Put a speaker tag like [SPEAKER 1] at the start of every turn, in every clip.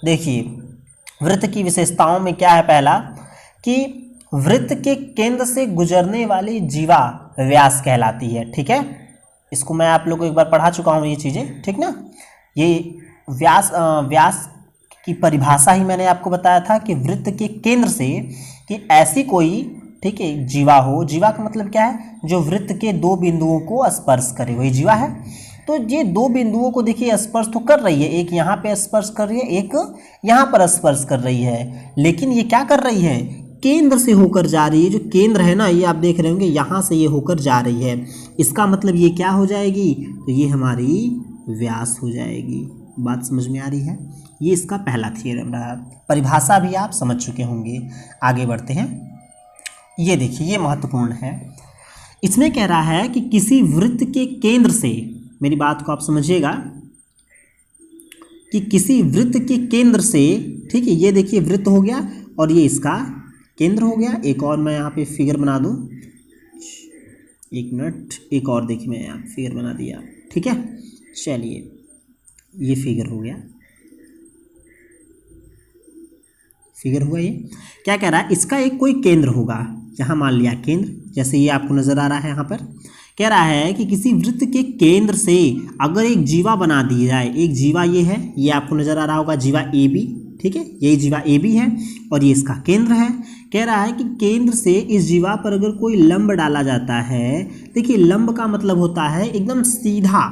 [SPEAKER 1] देखिए वृत्त की विशेषताओं में क्या है, पहला कि वृत्त के केंद्र से गुजरने वाली जीवा व्यास कहलाती है। ठीक है, इसको मैं आप लोगों को एक बार पढ़ा चुका हूँ ये चीज़ें, ठीक ना। ये व्यास की परिभाषा ही मैंने आपको बताया था कि वृत्त के केंद्र से कि ऐसी कोई, ठीक है, जीवा हो। जीवा का मतलब क्या है, जो वृत्त के दो बिंदुओं को स्पर्श करे, वही जीवा है। तो ये दो बिंदुओं को देखिए स्पर्श तो कर रही है, एक यहाँ पे स्पर्श कर रही है, एक यहाँ पर स्पर्श कर रही है, लेकिन ये क्या कर रही है, केंद्र से होकर जा रही है। जो केंद्र है ना, ये आप देख रहे होंगे यहाँ से ये होकर जा रही है। इसका मतलब ये क्या हो जाएगी, तो ये हमारी व्यास हो जाएगी। बात समझ में आ रही है। ये इसका पहला थ्योरम रहा। परिभाषा भी आप समझ चुके होंगे। आगे बढ़ते हैं। ये देखिए ये महत्वपूर्ण है। इसमें कह रहा है कि किसी वृत्त के केंद्र से, मेरी बात को आप समझिएगा, कि किसी वृत्त के केंद्र से, ठीक है, ये देखिए वृत्त हो गया और ये इसका केंद्र हो गया। एक और मैं यहाँ पे फिगर बना दूँ, एक मिनट, एक और देखिए मैं यहाँ फिगर बना दिया। ठीक है, चलिए ये फिगर हो गया, फिगर हुआ। ये क्या कह रहा है, इसका एक कोई केंद्र होगा। यहाँ मान लिया केंद्र, जैसे ये आपको नजर आ रहा है। यहाँ पर कह रहा है कि किसी वृत्त के केंद्र से अगर एक जीवा बना दी जाए, एक जीवा ये है, ये आपको नजर आ रहा होगा जीवा ए बी, ठीक है, यही जीवा ए बी है और ये इसका केंद्र है। कह रहा है कि केंद्र से इस जीवा पर अगर कोई लंब डाला जाता है, देखिए लंब का मतलब होता है एकदम सीधा,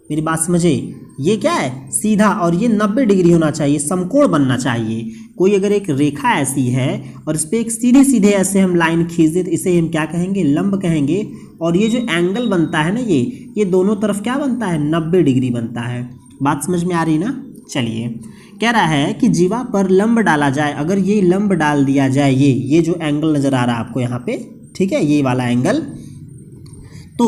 [SPEAKER 1] मेरी बात समझे, ये क्या है, सीधा, और ये 90 डिग्री होना चाहिए, समकोण बनना चाहिए। कोई अगर एक रेखा ऐसी है और इस पर एक सीधे सीधे ऐसे हम लाइन खींच दें तो इसे हम क्या कहेंगे, लंब कहेंगे। और ये जो एंगल बनता है ना, ये दोनों तरफ क्या बनता है, 90 डिग्री बनता है। बात समझ में आ रही ना। चलिए कह रहा है कि जीवा पर लंब डाला जाए, अगर ये लंब डाल दिया जाए, ये जो एंगल नज़र आ रहा है आपको यहाँ पे, ठीक है, ये वाला एंगल, तो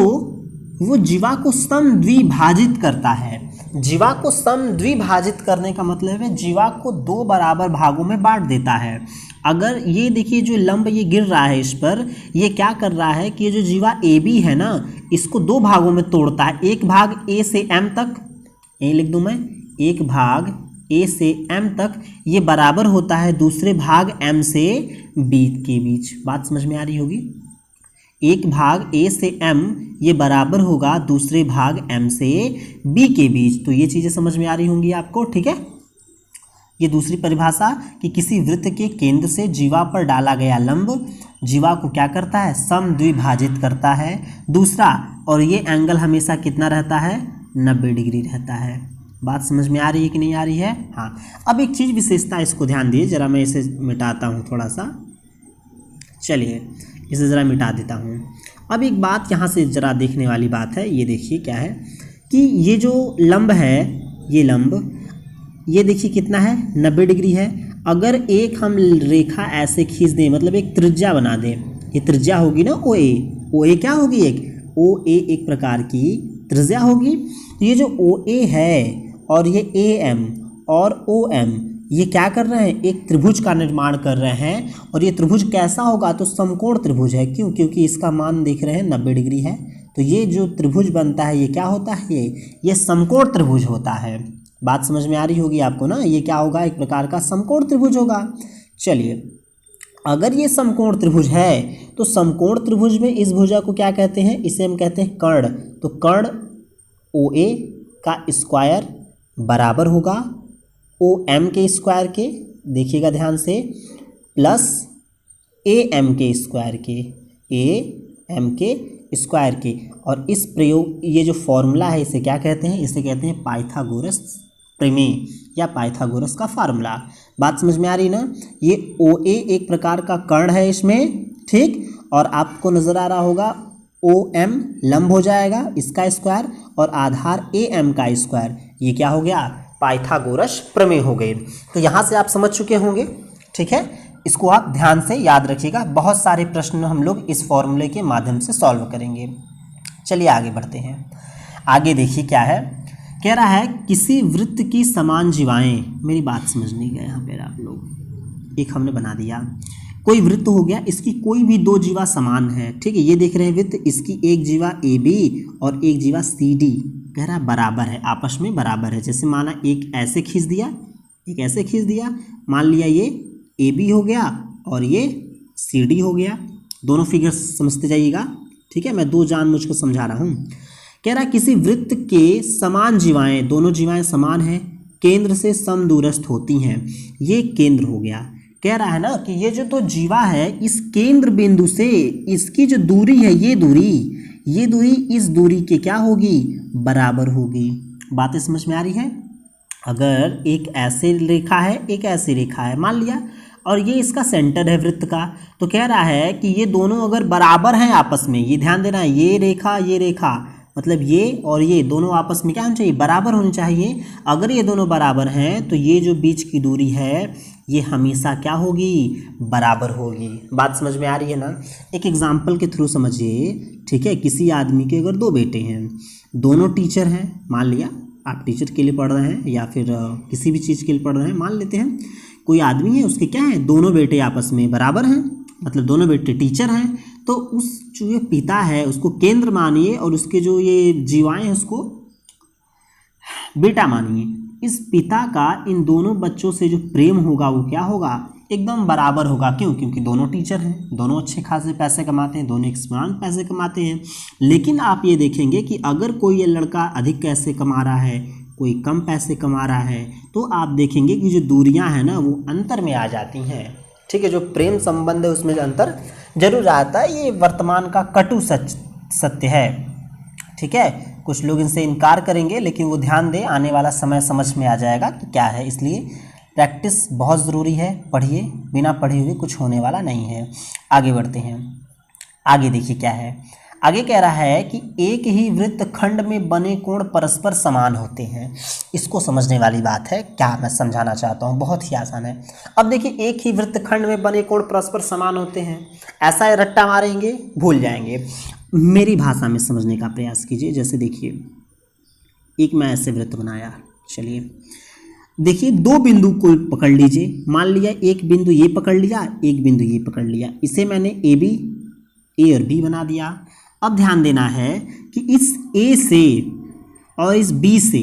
[SPEAKER 1] वो जीवा को समद्विभाजित करता है। जीवा को समद्विभाजित करने का मतलब है जीवा को दो बराबर भागों में बांट देता है। अगर ये देखिए जो लंब ये गिर रहा है इस पर, ये क्या कर रहा है कि ये जो जीवा ए बी है ना, इसको दो भागों में तोड़ता है। एक भाग ए से एम तक, ये लिख दूं मैं, एक भाग ए से एम तक ये बराबर होता है दूसरे भाग एम से बी के बीच। बात समझ में आ रही होगी। एक भाग ए से एम ये बराबर होगा दूसरे भाग एम से बी के बीच। तो ये चीज़ें समझ में आ रही होंगी आपको, ठीक है। ये दूसरी परिभाषा कि किसी वृत्त के केंद्र से जीवा पर डाला गया लंब जीवा को क्या करता है, समद्विभाजित करता है। दूसरा, और ये एंगल हमेशा कितना रहता है, 90 डिग्री रहता है। बात समझ में आ रही है कि नहीं आ रही है। हाँ, अब एक चीज़ विशेषता, इसको ध्यान दिए जरा, मैं इसे मिटाता हूँ थोड़ा सा। चलिए इसे ज़रा मिटा देता हूँ। अब एक बात यहाँ से ज़रा देखने वाली बात है, ये देखिए क्या है कि ये जो लंब है, ये लंब, ये देखिए कितना है, 90 डिग्री है। अगर एक हम रेखा ऐसे खींच दें, मतलब एक त्रिज्या बना दें, ये त्रिज्या होगी ना ओ ए क्या होगी, एक ओ ए एक प्रकार की त्रिज्या होगी। ये जो ओ ए है और ये ए एम और ओ एम, ये क्या कर रहे हैं, एक त्रिभुज का निर्माण कर रहे हैं। और ये त्रिभुज कैसा होगा, तो समकोण त्रिभुज है। क्यों, क्योंकि इसका मान देख रहे हैं 90 डिग्री है। तो ये जो त्रिभुज बनता है ये क्या होता है, ये समकोण त्रिभुज होता है। बात समझ में आ रही होगी आपको ना। ये क्या होगा, एक प्रकार का समकोण त्रिभुज होगा। चलिए, अगर ये समकोण त्रिभुज है तो समकोण त्रिभुज में इस भुजा को क्या कहते हैं, इसे हम कहते हैं कर्ण। तो कर्ण ओ ए का स्क्वायर बराबर होगा ओ एम के स्क्वायर के, देखिएगा ध्यान से, प्लस ए एम के स्क्वायर के, ए एम के स्क्वायर के। और इस प्रयोग, ये जो फॉर्मूला है इसे क्या कहते हैं, इसे कहते हैं पाइथागोरस प्रमेय या पाइथागोरस का फार्मूला। बात समझ में आ रही ना। ये ओ ए एक प्रकार का कर्ण है इसमें, ठीक, और आपको नज़र आ रहा होगा ओ एम लंब हो जाएगा इसका स्क्वायर और आधार ए एम का स्क्वायर, ये क्या हो गया, पाइथागोरस प्रमेय हो गए। तो यहाँ से आप समझ चुके होंगे, ठीक है। इसको आप ध्यान से याद रखिएगा, बहुत सारे प्रश्न हम लोग इस फॉर्मूले के माध्यम से सॉल्व करेंगे। चलिए आगे बढ़ते हैं। आगे देखिए क्या है, कह रहा है किसी वृत्त की समान जीवाएं, मेरी बात समझ नहीं गए यहाँ पे आप लोग, एक हमने बना दिया, कोई वृत्त हो गया, इसकी कोई भी दो जीवा समान है, ठीक है। ये देख रहे हैं वृत्त, इसकी एक जीवा ए बी और एक जीवा सी डी, कह रहा है बराबर है, आपस में बराबर है। जैसे माना एक ऐसे खींच दिया एक ऐसे खींच दिया, मान लिया ये ए बी हो गया और ये सी डी हो गया। दोनों फिगर समझते जाइएगा, ठीक है, मैं दो जानबूझ कर समझा रहा हूँ। कह रहा है किसी वृत्त के समान जीवाएं, दोनों जीवाएं समान हैं, केंद्र से समदूरस्थ होती हैं, ये केंद्र हो गया। कह रहा है ना कि ये जो तो जीवा है इस केंद्र बिंदु से इसकी जो दूरी है ये दूरी इस दूरी के क्या होगी, बराबर होगी। बातें समझ में आ रही है? अगर एक ऐसे रेखा है एक ऐसी रेखा है मान लिया, और ये इसका सेंटर है वृत्त का, तो कह रहा है कि ये दोनों अगर बराबर हैं आपस में, ये ध्यान देना, ये रेखा मतलब ये और ये दोनों आपस में क्या होना चाहिए, बराबर होनी चाहिए। अगर ये दोनों बराबर हैं तो ये जो बीच की दूरी है ये हमेशा क्या होगी, बराबर होगी। बात समझ में आ रही है ना? एक एग्जाम्पल के थ्रू समझिए, ठीक है। किसी आदमी के अगर दो बेटे हैं, दोनों टीचर हैं, मान लिया आप टीचर के लिए पढ़ रहे हैं या फिर किसी भी चीज़ के लिए पढ़ रहे हैं, मान लेते हैं कोई आदमी है, उसके क्या है, दोनों बेटे आपस में बराबर हैं, मतलब दोनों बेटे टीचर हैं, तो उस जो ये पिता है उसको केंद्र मानिए और उसके जो ये जीवाएं हैं उसको बेटा मानिए। इस पिता का इन दोनों बच्चों से जो प्रेम होगा वो क्या होगा, एकदम बराबर होगा। क्यों? क्योंकि दोनों टीचर हैं, दोनों अच्छे खासे पैसे कमाते हैं, दोनों एक समान पैसे कमाते हैं। लेकिन आप ये देखेंगे कि अगर कोई ये लड़का अधिक पैसे कमा रहा है, कोई कम पैसे कमा रहा है, तो आप देखेंगे कि जो दूरियां हैं ना वो अंतर में आ जाती हैं, ठीक है। जो प्रेम संबंध है उसमें जो अंतर जरूर आता है, ये वर्तमान का कटु सत्य है, ठीक है। कुछ लोग इनसे इनकार करेंगे लेकिन वो ध्यान दें, आने वाला समय समझ में आ जाएगा कि क्या है। इसलिए प्रैक्टिस बहुत ज़रूरी है, पढ़िए, बिना पढ़े हुए कुछ होने वाला नहीं है। आगे बढ़ते हैं, आगे देखिए क्या है। आगे कह रहा है कि एक ही वृत्त खंड में बने कोण परस्पर समान होते हैं। इसको समझने वाली बात है, क्या मैं समझाना चाहता हूँ, बहुत ही आसान है। अब देखिए एक ही वृत्त खंड में बने कोण परस्पर समान होते हैं, ऐसा रट्टा मारेंगे भूल जाएंगे। मेरी भाषा में समझने का प्रयास कीजिए। जैसे देखिए एक मैं ऐसे वृत्त बनाया, चलिए देखिए दो बिंदु को पकड़ लीजिए, मान लिया एक बिंदु ये पकड़ लिया, एक बिंदु ये पकड़ लिया, इसे मैंने ए और बी बना दिया। अब ध्यान देना है कि इस ए से और इस बी से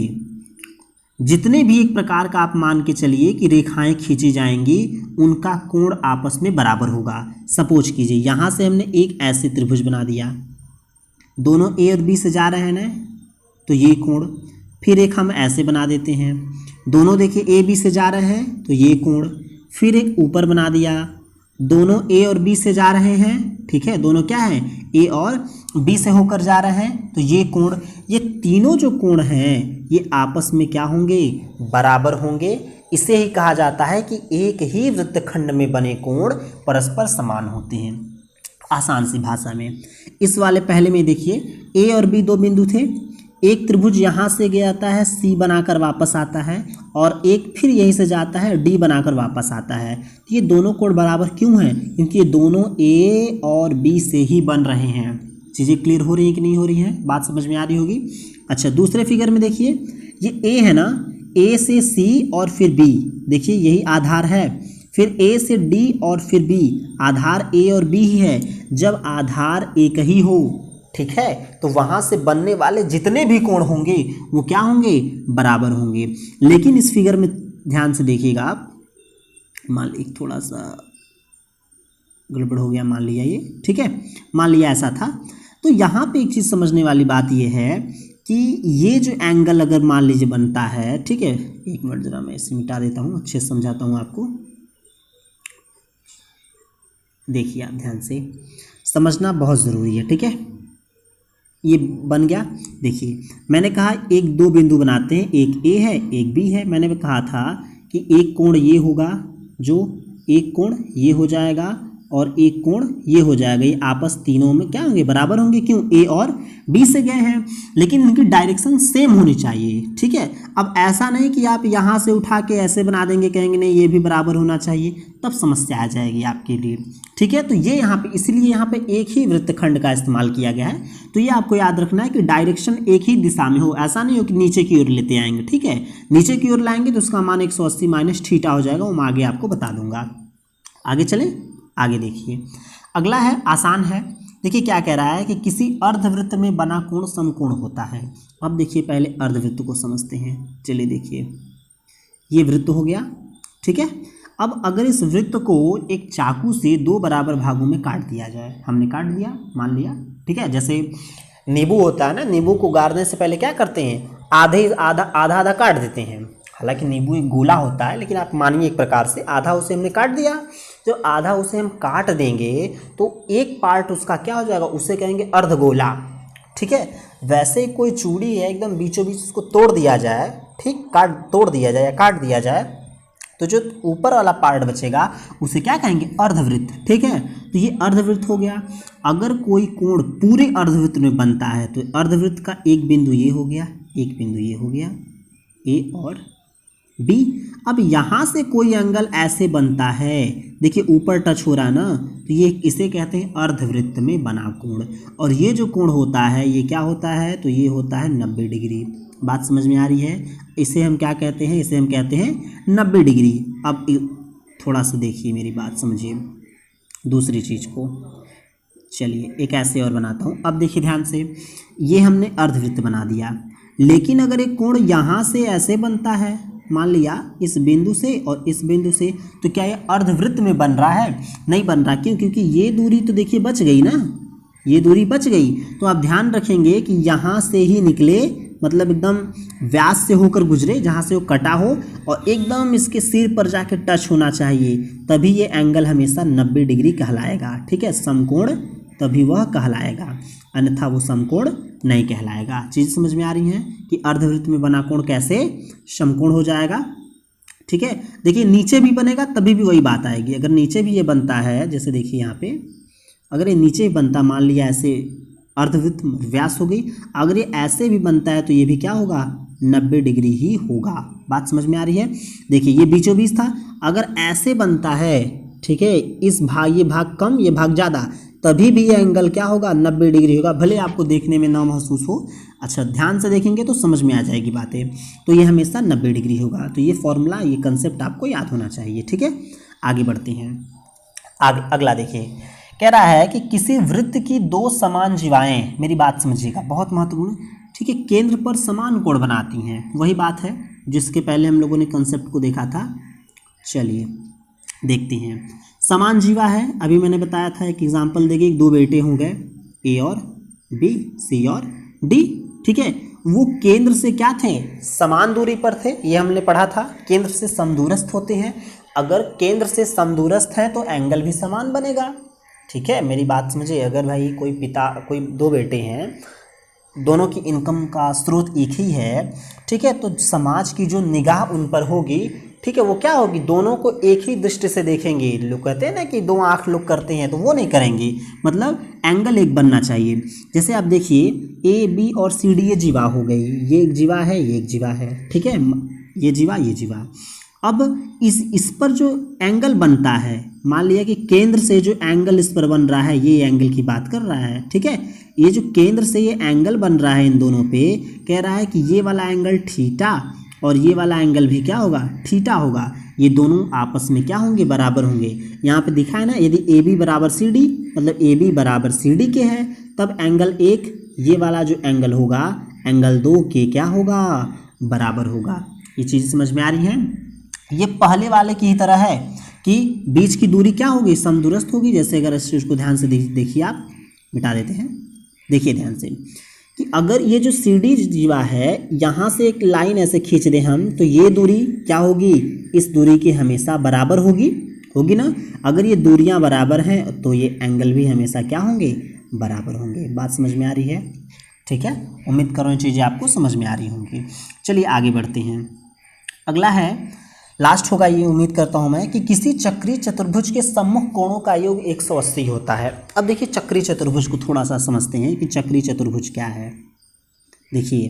[SPEAKER 1] जितने भी एक प्रकार का आप मान के चलिए कि रेखाएं खींची जाएंगी, उनका कोण आपस में बराबर होगा। सपोज कीजिए यहाँ से हमने एक ऐसे त्रिभुज बना दिया, दोनों ए और बी से जा रहे हैं ना, तो ये कोण। फिर एक हम ऐसे बना देते हैं, दोनों देखिए ए बी से जा रहे हैं तो ये कोण। फिर एक ऊपर बना दिया, दोनों ए और बी से जा रहे हैं, ठीक है, दोनों क्या है, ए और बी से होकर जा रहे हैं, तो ये कोण। ये तीनों जो कोण हैं ये आपस में क्या होंगे, बराबर होंगे। इसे ही कहा जाता है कि एक ही वृत्तखंड में बने कोण परस्पर समान होते हैं। आसान सी भाषा में इस वाले पहले में देखिए ए और बी दो बिंदु थे, एक त्रिभुज यहाँ से जाता है सी बनाकर वापस आता है, और एक फिर यहीं से जाता है डी बनाकर वापस आता है। तो ये दोनों कोण बराबर क्यों हैं? क्योंकि ये दोनों ए और बी से ही बन रहे हैं। चीज़ें क्लियर हो रही हैं कि नहीं हो रही हैं? बात समझ में आ रही होगी। अच्छा दूसरे फिगर में देखिए, ये ए है ना, ए से सी और फिर बी, देखिए यही आधार है। फिर ए से डी और फिर बी, आधार ए और बी ही है। जब आधार एक ही हो, ठीक है, तो वहाँ से बनने वाले जितने भी कोण होंगे वो क्या होंगे, बराबर होंगे। लेकिन इस फिगर में ध्यान से देखिएगा आप, मान लीजिए थोड़ा सा गड़बड़ हो गया, मान लिया ये, ठीक है, मान लिया ऐसा था। तो यहाँ पे एक चीज़ समझने वाली बात ये है कि ये जो एंगल अगर मान लीजिए बनता है, ठीक है, एक मिनट ज़रा मैं इसे मिटा देता हूँ, अच्छे से समझाता हूँ आपको। देखिए आप ध्यान से समझना बहुत ज़रूरी है, ठीक है। ये बन गया, देखिए मैंने कहा एक दो बिंदु बनाते हैं, एक ए है एक बी है। मैंने कहा था कि एक कोण ये होगा, जो एक कोण ये हो जाएगा और एक कोण ये हो जाएगा, ये आपस तीनों में क्या होंगे, बराबर होंगे। क्यों? ए और बी से गए हैं, लेकिन इनकी डायरेक्शन सेम होनी चाहिए, ठीक है। अब ऐसा नहीं कि आप यहाँ से उठा के ऐसे बना देंगे, कहेंगे नहीं ये भी बराबर होना चाहिए, तब समस्या आ जाएगी आपके लिए, ठीक है। तो ये यहाँ पे इसलिए यहाँ पे एक ही वृत्तखंड का इस्तेमाल किया गया है। तो ये आपको याद रखना है कि डायरेक्शन एक ही दिशा में हो, ऐसा नहीं हो कि नीचे की ओर लेते आएंगे, ठीक है। नीचे की ओर लाएंगे तो उसका मान 180 माइनस थीटा हो जाएगा, वो मैं आगे आपको बता दूंगा। आगे चलें, आगे देखिए अगला है, आसान है। देखिए क्या कह रहा है कि किसी अर्धवृत्त में बना कोण समकोण होता है। अब देखिए पहले अर्धवृत्त को समझते हैं। चलिए देखिए ये वृत्त हो गया, ठीक है। अब अगर इस वृत्त को एक चाकू से 2 बराबर भागों में काट दिया जाए, हमने काट दिया मान लिया, ठीक है। जैसे नींबू होता है ना, नींबू को गाड़ने से पहले क्या करते हैं, आधा आधा काट देते हैं। हालांकि नींबू एक गोला होता है, लेकिन आप मानिए एक प्रकार से आधा उसे हमने काट दिया। जो आधा उसे हम काट देंगे तो एक पार्ट उसका क्या हो जाएगा, उसे कहेंगे अर्धगोला, ठीक है। वैसे ही कोई चूड़ी है, एकदम बीचों बीच उसको तोड़ दिया जाए, ठीक, तोड़ दिया जाए या काट दिया जाए, तो जो ऊपर वाला पार्ट बचेगा उसे क्या कहेंगे, अर्धवृत्त, ठीक है। तो ये अर्धवृत्त हो गया। अगर कोई कोण पूरे अर्धवृत्त में बनता है तो अर्धवृत्त का एक बिंदु ये हो गया, एक बिंदु ये हो गया, ए और बी। अब यहाँ से कोई एंगल ऐसे बनता है, देखिए ऊपर टच हो रहा है ना, तो ये इसे कहते हैं अर्धवृत्त में बना कोण। और ये जो कोण होता है ये क्या होता है, तो ये होता है 90 डिग्री। बात समझ में आ रही है। इसे हम क्या कहते हैं, इसे हम कहते हैं 90 डिग्री। अब थोड़ा सा देखिए मेरी बात समझिए दूसरी चीज़ को। चलिए एक ऐसे और बनाता हूँ। अब देखिए ध्यान से, ये हमने अर्धवृत्त बना दिया, लेकिन अगर एक कोण यहाँ से ऐसे बनता है, मान लिया इस बिंदु से और इस बिंदु से, तो क्या ये अर्धवृत्त में बन रहा है, नहीं बन रहा। क्यों, क्योंकि ये दूरी तो देखिए बच गई ना, ये दूरी बच गई। तो आप ध्यान रखेंगे कि यहाँ से ही निकले, मतलब एकदम व्यास से होकर गुजरे, जहाँ से वो कटा हो, और एकदम इसके सिर पर जाके टच होना चाहिए, तभी ये एंगल हमेशा 90 डिग्री कहलाएगा, ठीक है। समकोण तभी वह कहलाएगा, अन्यथा वो समकोण नहीं कहलाएगा। चीज़ समझ में आ रही है कि अर्धवृत्त में बना कोण कैसे समकोण हो जाएगा, ठीक है। देखिए नीचे भी बनेगा तभी भी वही बात आएगी। अगर नीचे भी ये बनता है, जैसे देखिए यहाँ पे अगर ये नीचे भी बनता, मान लिया ऐसे अर्धवृत्त व्यास हो गई, अगर ये ऐसे भी बनता है तो ये भी क्या होगा, 90 डिग्री ही होगा। बात समझ में आ रही है। देखिए ये बीचों बीच था, अगर ऐसे बनता है, ठीक है, इस भाग, ये भाग कम ये भाग ज़्यादा, तभी भी ये एंगल क्या होगा, 90 डिग्री होगा, भले आपको देखने में ना महसूस हो। अच्छा ध्यान से देखेंगे तो समझ में आ जाएगी बातें। तो ये हमेशा 90 डिग्री होगा। तो ये फॉर्मूला, ये कंसेप्ट आपको याद होना चाहिए, ठीक है। आगे बढ़ते हैं। आगे अगला देखिए, कह रहा है कि किसी वृत्त की 2 समान जीवाएं, मेरी बात समझिएगा, बहुत महत्वपूर्ण, ठीक है, केंद्र पर समान कोण बनाती हैं। वही बात है जिसके पहले हम लोगों ने कंसेप्ट को देखा था। चलिए देखते हैं। समान जीवा है, अभी मैंने बताया था, एक एग्जाम्पल देखिए, 2 बेटे हो गए, ए और बी, सी और डी, ठीक है। वो केंद्र से क्या थे, समान दूरी पर थे, ये हमने पढ़ा था। केंद्र से समदूरस्थ होते हैं, अगर केंद्र से समदूरस्थ हैं तो एंगल भी समान बनेगा, ठीक है। मेरी बात समझिए, अगर भाई कोई 2 बेटे हैं, दोनों की इनकम का स्रोत एक ही है, ठीक है, तो समाज की जो निगाह उन पर होगी, ठीक है, वो क्या होगी, दोनों को एक ही दृष्टि से देखेंगे। लोग कहते हैं ना कि 2 आँख लोग करते हैं, तो वो नहीं करेंगे, मतलब एंगल एक बनना चाहिए। जैसे आप देखिए ए बी और सी डी, ये जीवा हो गई, ये एक जीवा है, ये एक जीवा है, ठीक है, ये जीवा ये जीवा। अब इस पर जो एंगल बनता है, मान लिया कि केंद्र से जो एंगल इस पर बन रहा है, ये एंगल की बात कर रहा है, ठीक है। ये जो केंद्र से ये एंगल बन रहा है इन दोनों पे, कह रहा है कि ये वाला एंगल थीटा और ये वाला एंगल भी क्या होगा, थीटा होगा। ये दोनों आपस में क्या होंगे, बराबर होंगे। यहाँ पे दिखा है ना, यदि ए बी बराबर सी डी, मतलब ए बी बराबर सी डी के है, तब एंगल 1, ये वाला जो एंगल होगा, एंगल 2 के क्या होगा, बराबर होगा। ये चीज़ समझ में आ रही है। ये पहले वाले की ही तरह है कि बीच की दूरी क्या होगी, समदूरस्थ होगी। जैसे अगर इस चीज़ को ध्यान से देखिए, आप मिटा देते हैं, देखिए ध्यान से, कि अगर ये जो सी डी जीवा है, यहाँ से एक लाइन ऐसे खींच दें हम, तो ये दूरी क्या होगी, इस दूरी की हमेशा बराबर होगी ना। अगर ये दूरियाँ बराबर हैं तो ये एंगल भी हमेशा क्या होंगे, बराबर होंगे। बात समझ में आ रही है, ठीक है। उम्मीद करो ये चीज़ें आपको समझ में आ रही होंगी। चलिए आगे बढ़ते हैं। अगला है, लास्ट होगा ये, उम्मीद करता हूँ मैं, कि किसी चक्रीय चतुर्भुज के सम्मुख कोणों का योग 180 होता है। अब देखिए चक्रीय चतुर्भुज को थोड़ा सा समझते हैं कि चक्रीय चतुर्भुज क्या है। देखिए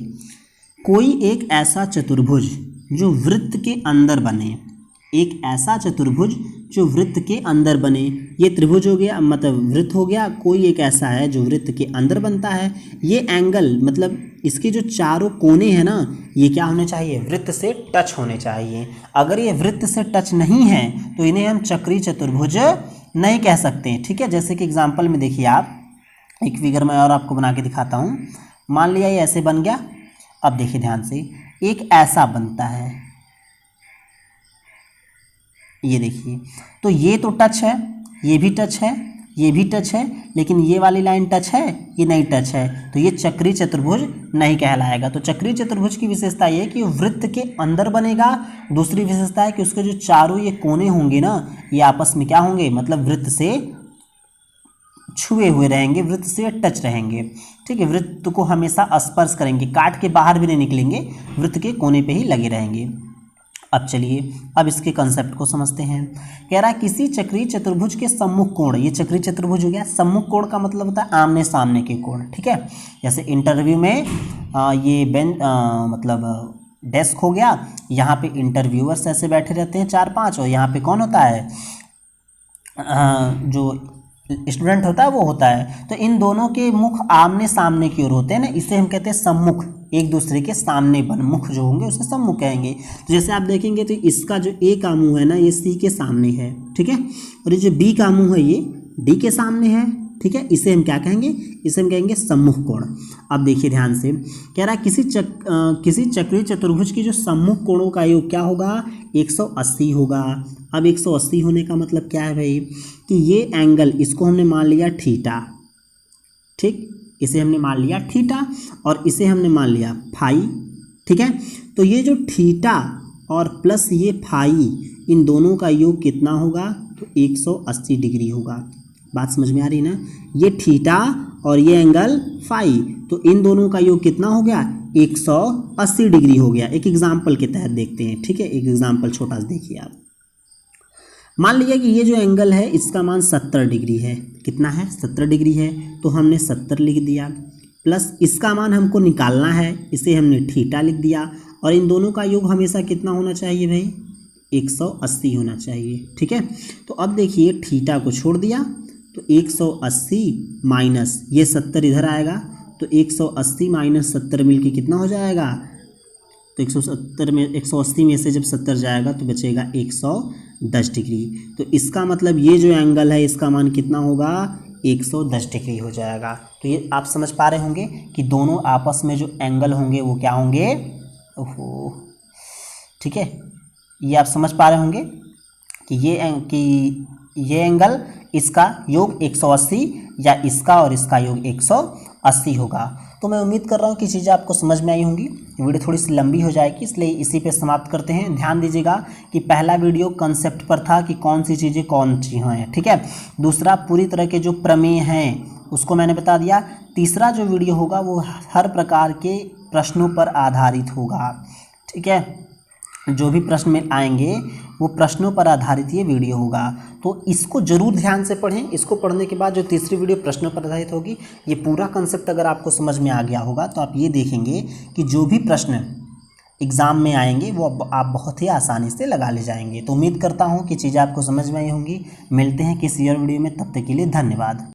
[SPEAKER 1] कोई एक ऐसा चतुर्भुज जो वृत्त के अंदर बने, एक ऐसा चतुर्भुज जो वृत्त के अंदर बने, ये त्रिभुज हो गया, मतलब वृत्त हो गया। कोई एक ऐसा है जो वृत्त के अंदर बनता है। ये एंगल, मतलब इसके जो चारों कोने हैं ना, ये क्या होने चाहिए, वृत्त से टच होने चाहिए। अगर ये वृत्त से टच नहीं है तो इन्हें हम चक्रीय चतुर्भुज नहीं कह सकते, ठीक है। जैसे कि एग्जाम्पल में देखिए, आप एक फिगर में और आपको बना के दिखाता हूँ। मान लिया ये ऐसे बन गया। अब देखिए ध्यान से, एक ऐसा बनता है, ये देखिए, तो ये तो टच है, ये भी टच है, ये भी टच है, लेकिन ये वाली लाइन टच है, ये नहीं टच है, तो ये चक्रीय चतुर्भुज नहीं कहलाएगा। तो चक्रीय चतुर्भुज की विशेषता ये है कि वृत्त के अंदर बनेगा। दूसरी विशेषता है कि उसके जो चारों ये कोने होंगे ना, ये आपस में क्या होंगे, मतलब वृत्त से छुए हुए रहेंगे, वृत्त से टच रहेंगे। ठीक है, वृत्त को हमेशा स्पर्श करेंगे, काट के बाहर भी नहीं निकलेंगे, वृत्त के कोने पे ही लगे रहेंगे। अब चलिए, अब इसके कंसेप्ट को समझते हैं। कह रहा है किसी चक्रीय चतुर्भुज के सम्मुख कोण, ये चक्रीय चतुर्भुज हो गया। सम्मुख कोण का मतलब होता है आमने सामने के कोण। ठीक है, जैसे इंटरव्यू में ये बेंच मतलब डेस्क हो गया, यहाँ पे इंटरव्यूअर्स ऐसे बैठे रहते हैं 4-5, और यहाँ पे कौन होता है, जो स्टूडेंट होता है वो होता है। तो इन दोनों के मुख आमने सामने की ओर होते हैं ना, इसे हम कहते हैं सम्मुख, एक दूसरे के सामने बन, मुख जो होंगे उसे सम्मुख कहेंगे। तो जैसे आप देखेंगे तो इसका जो ए का मुंह है ना, ये सी के सामने है। ठीक है, और ये जो बी का मुंह है ये डी के सामने है। ठीक है, इसे हम क्या कहेंगे, इसे हम कहेंगे सम्मुख कोण। अब देखिए ध्यान से, कह रहा है किसी चक्रीय चतुर्भुज की जो सम्मुख कोणों का योग क्या होगा, 180 होगा। अब 180 होने का मतलब क्या है भाई, कि ये एंगल, इसको हमने मान लिया थीटा। ठीक, इसे हमने मान लिया थीटा और इसे हमने मान लिया फाई। ठीक है, तो ये जो थीटा और प्लस ये फाई, इन दोनों का योग कितना होगा, तो 180 डिग्री होगा। बात समझ में आ रही ना, ये थीटा और ये एंगल फाई, तो इन दोनों का योग कितना हो गया, 180 डिग्री हो गया। एक एग्जाम्पल के तहत देखते हैं। ठीक है, एक एग्जाम्पल छोटा सा देखिए आप। मान लीजिए कि ये जो एंगल है इसका मान 70 डिग्री है। कितना है, 70 डिग्री है, तो हमने 70 लिख दिया, प्लस इसका मान हमको निकालना है, इसे हमने थीटा लिख दिया, और इन दोनों का योग हमेशा कितना होना चाहिए भाई, 180 होना चाहिए। ठीक है, तो अब देखिए थीटा को छोड़ दिया, तो 180 माइनस ये 70 इधर आएगा, तो 180 माइनस 70 मिल के कितना हो जाएगा, तो 180 में से जब 70 जाएगा तो बचेगा 110 डिग्री। तो इसका मतलब ये जो एंगल है इसका मान कितना होगा, 110 डिग्री हो जाएगा। तो ये आप समझ पा रहे होंगे कि दोनों आपस में जो एंगल होंगे वो क्या होंगे, ओहो, ठीक है, ये आप समझ पा रहे होंगे कि ये एंगल, इसका योग 180 या इसका और इसका योग 180 होगा। तो मैं उम्मीद कर रहा हूँ कि चीज़ें आपको समझ में आई होंगी। वीडियो थोड़ी सी लंबी हो जाएगी, इसलिए इसी पे समाप्त करते हैं। ध्यान दीजिएगा कि पहला वीडियो कंसेप्ट पर था कि कौन सी चीज़ें कौन सी हैं। ठीक है, दूसरा पूरी तरह के जो प्रमेय हैं उसको मैंने बता दिया। तीसरा जो वीडियो होगा वो हर प्रकार के प्रश्नों पर आधारित होगा। ठीक है, जो भी प्रश्न में आएंगे वो प्रश्नों पर आधारित ये वीडियो होगा, तो इसको जरूर ध्यान से पढ़ें। इसको पढ़ने के बाद जो तीसरी वीडियो प्रश्नों पर आधारित होगी, ये पूरा कंसेप्ट अगर आपको समझ में आ गया होगा तो आप ये देखेंगे कि जो भी प्रश्न एग्ज़ाम में आएंगे वो आप बहुत ही आसानी से लगा ले जाएंगे। तो उम्मीद करता हूँ कि चीज़ें आपको समझ में आई होंगी। मिलते हैं किसी और वीडियो में, तब तक के लिए धन्यवाद।